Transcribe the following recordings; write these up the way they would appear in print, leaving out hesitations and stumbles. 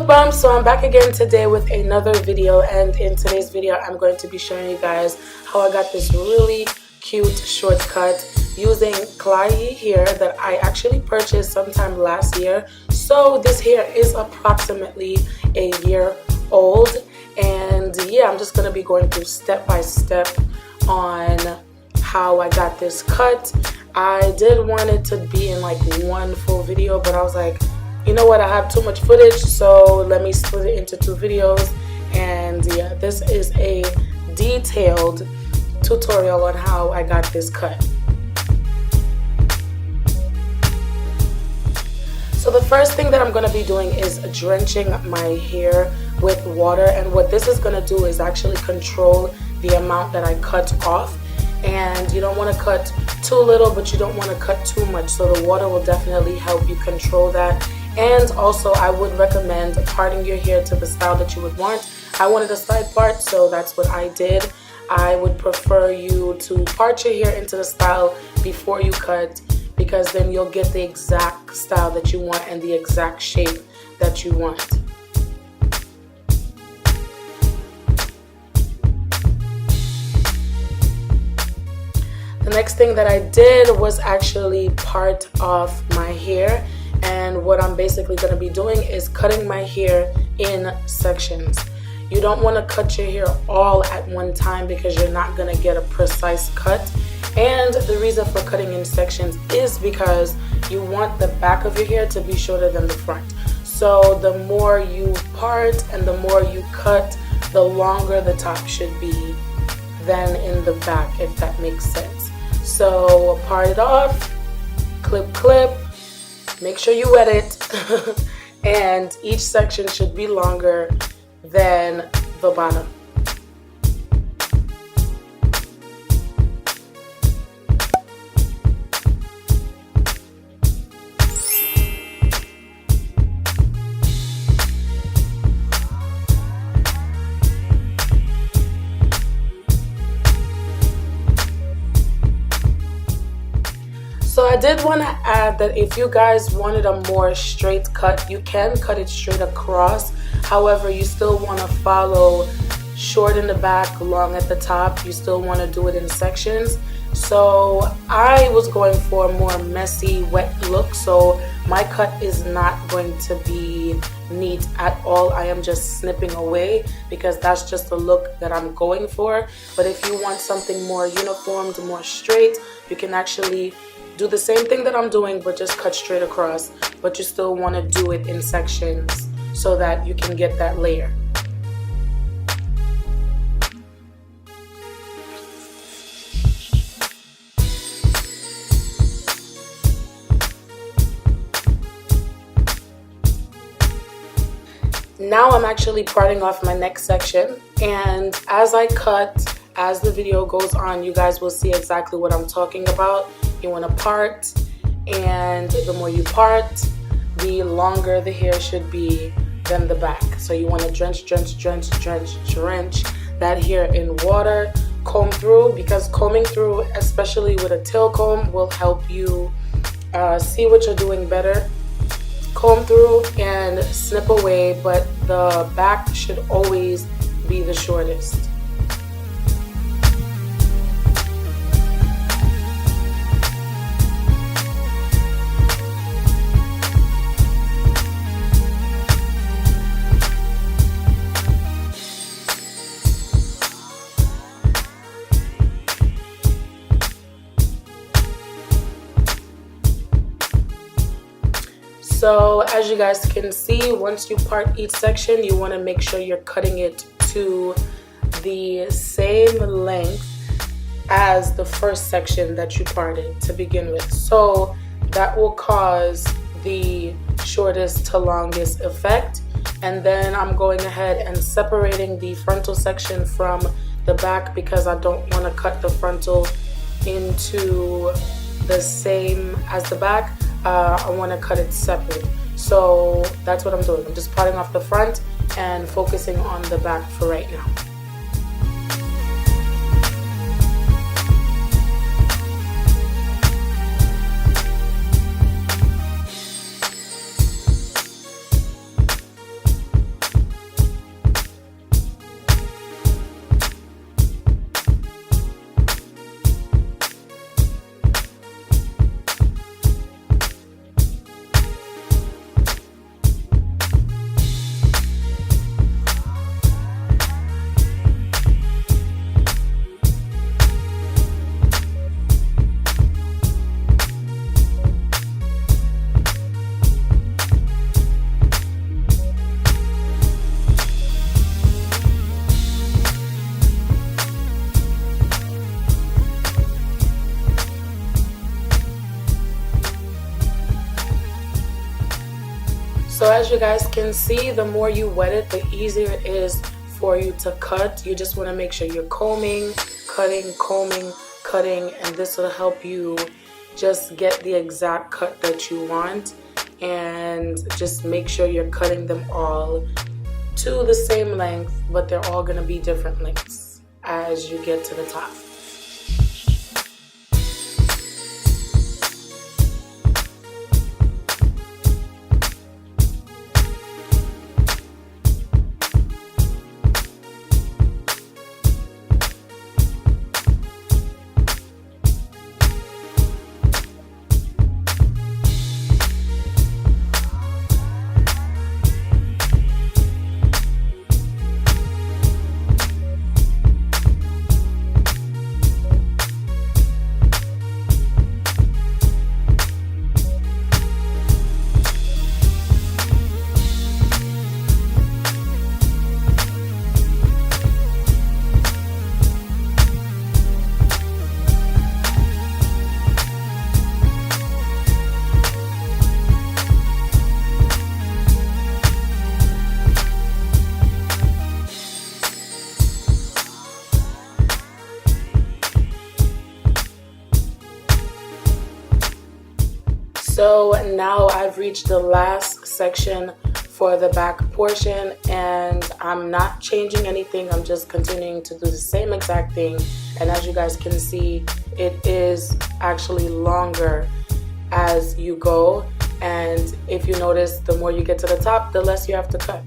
bump. So I'm back again today with another video, and in today's video I'm going to be showing you guys how I got this really cute shortcut using KLAIYI hair that I actually purchased sometime last year. So this hair is approximately a year old, and yeah, I'm just going to be going through step by step on how I got this cut. I did want it to be in like one full video, but I was like, you know what, I have too much footage, so let me split it into two videos. And yeah, this is a detailed tutorial on how I got this cut. So the first thing that I'm going to be doing is drenching my hair with water, and what this is going to do is actually control the amount that I cut off. And you don't want to cut too little, but you don't want to cut too much, so the water will definitely help you control that. And also I would recommend parting your hair to the style that you would want. I wanted a side part, so that's what I did. I would prefer you to part your hair into the style before you cut, because then you'll get the exact style that you want and the exact shape that you want. The next thing that I did was actually part off my hair, and what I'm basically going to be doing is cutting my hair in sections. You don't want to cut your hair all at one time because you're not going to get a precise cut. And the reason for cutting in sections is because you want the back of your hair to be shorter than the front. So the more you part and the more you cut, the longer the top should be than in the back, if that makes sense. So part it off, clip, clip, make sure you wet it, and each section should be longer than the bottom. So I did want to add that if you guys wanted a more straight cut, you can cut it straight across. However, you still want to follow short in the back, long at the top. You still want to do it in sections. So I was going for a more messy, wet look. So my cut is not going to be neat at all. I am just snipping away because that's just the look that I'm going for. But if you want something more uniformed, more straight, you can actually do the same thing that I'm doing, but just cut straight across. But you still want to do it in sections so that you can get that layer. Now I'm actually parting off my next section, and as I cut, as the video goes on, you guys will see exactly what I'm talking about. You want to part, and the more you part, the longer the hair should be than the back. So you want to drench that hair in water, comb through, because combing through, especially with a tail comb, will help you see what you're doing better. Comb through and snip away, but the back should always be the shortest. So as you guys can see, once you part each section, you want to make sure you're cutting it to the same length as the first section that you parted to begin with. So that will cause the shortest to longest effect. And then I'm going ahead and separating the frontal section from the back because I don't want to cut the frontal into the same as the back. I want to cut it separate. So that's what I'm doing. I'm just parting off the front and focusing on the back for right now. So as you guys can see, the more you wet it, the easier it is for you to cut. You just want to make sure you're combing, cutting, and this will help you just get the exact cut that you want. And just make sure you're cutting them all to the same length, but they're all going to be different lengths as you get to the top. So now I've reached the last section for the back portion, and I'm not changing anything. I'm just continuing to do the same exact thing. And as you guys can see, it is actually longer as you go. And if you notice, the more you get to the top, the less you have to cut.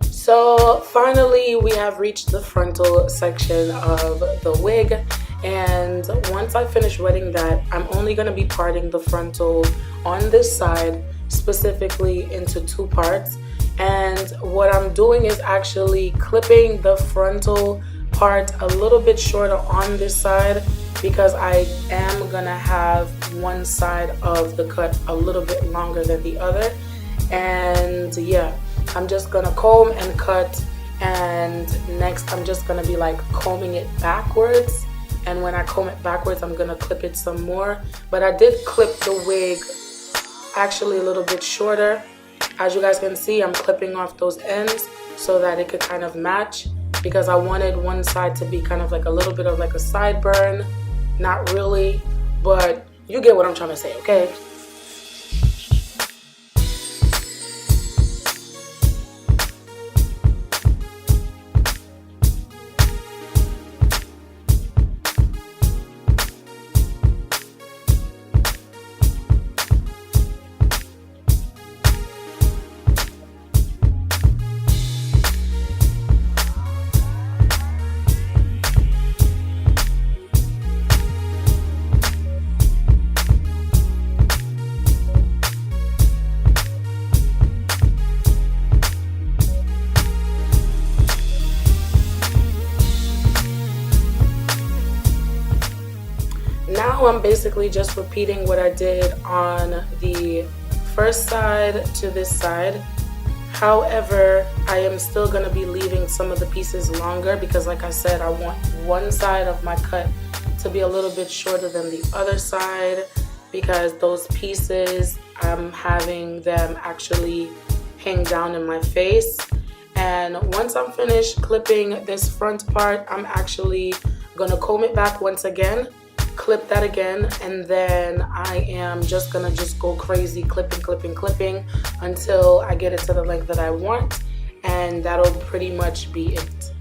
So finally, we have reached the frontal section of the wig, and once I finish wetting that, I'm only going to be parting the frontal on this side specifically into two parts. And what I'm doing is actually clipping the frontal part a little bit shorter on this side, because I am going to have one side of the cut a little bit longer than the other. And yeah, I'm just gonna comb and cut, and next I'm just gonna be like combing it backwards, and when I comb it backwards I'm gonna clip it some more. But I did clip the wig actually a little bit shorter. As you guys can see, I'm clipping off those ends so that it could kind of match, because I wanted one side to be kind of like a little bit of like a sideburn. Not really, but you get what I'm trying to say, okay? Now I'm basically just repeating what I did on the first side to this side. However, I am still going to be leaving some of the pieces longer, because like I said, I want one side of my cut to be a little bit shorter than the other side, because those pieces, I'm having them actually hang down in my face. And once I'm finished clipping this front part, I'm actually going to comb it back once again, clip that again, and then I am just gonna go crazy clipping until I get it to the length that I want, and that'll pretty much be it.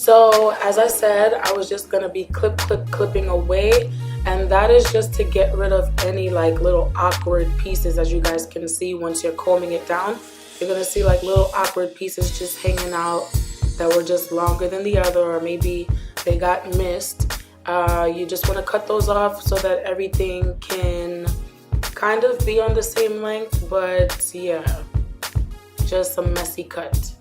So as I said, I was just gonna be clipping away, and that is just to get rid of any like little awkward pieces. As you guys can see, once you're combing it down, you're gonna see like little awkward pieces just hanging out that were just longer than the other, or maybe they got missed. You just want to cut those off so that everything can kind of be on the same length, but yeah, just a messy cut.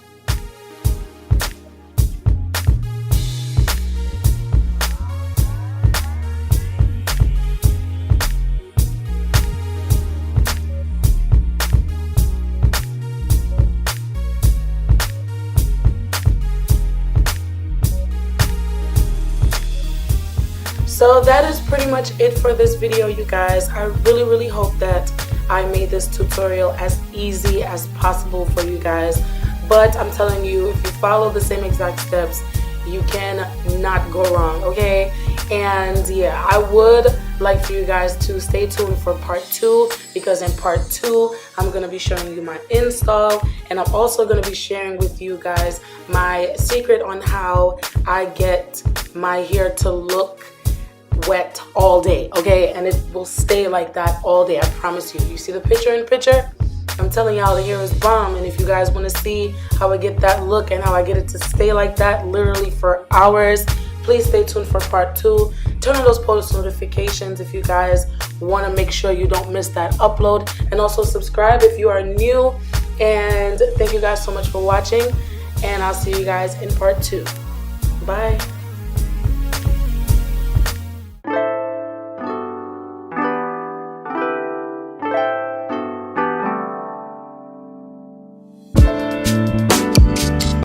So that is pretty much it for this video, you guys. I really hope that I made this tutorial as easy as possible for you guys. But I'm telling you, if you follow the same exact steps, you can not go wrong, okay? And yeah, I would like for you guys to stay tuned for part 2, because in part 2, I'm going to be showing you my install, and I'm also going to be sharing with you guys my secret on how I get my hair to look wet all day, okay? And it will stay like that all day, I promise you. You see the picture in the picture? I'm telling y'all, the hair is bomb. And if you guys want to see how I get that look and how I get it to stay like that literally for hours, please stay tuned for part 2. Turn on those post notifications if you guys want to make sure you don't miss that upload, and also subscribe if you are new. And thank you guys so much for watching, and I'll see you guys in part 2. Bye.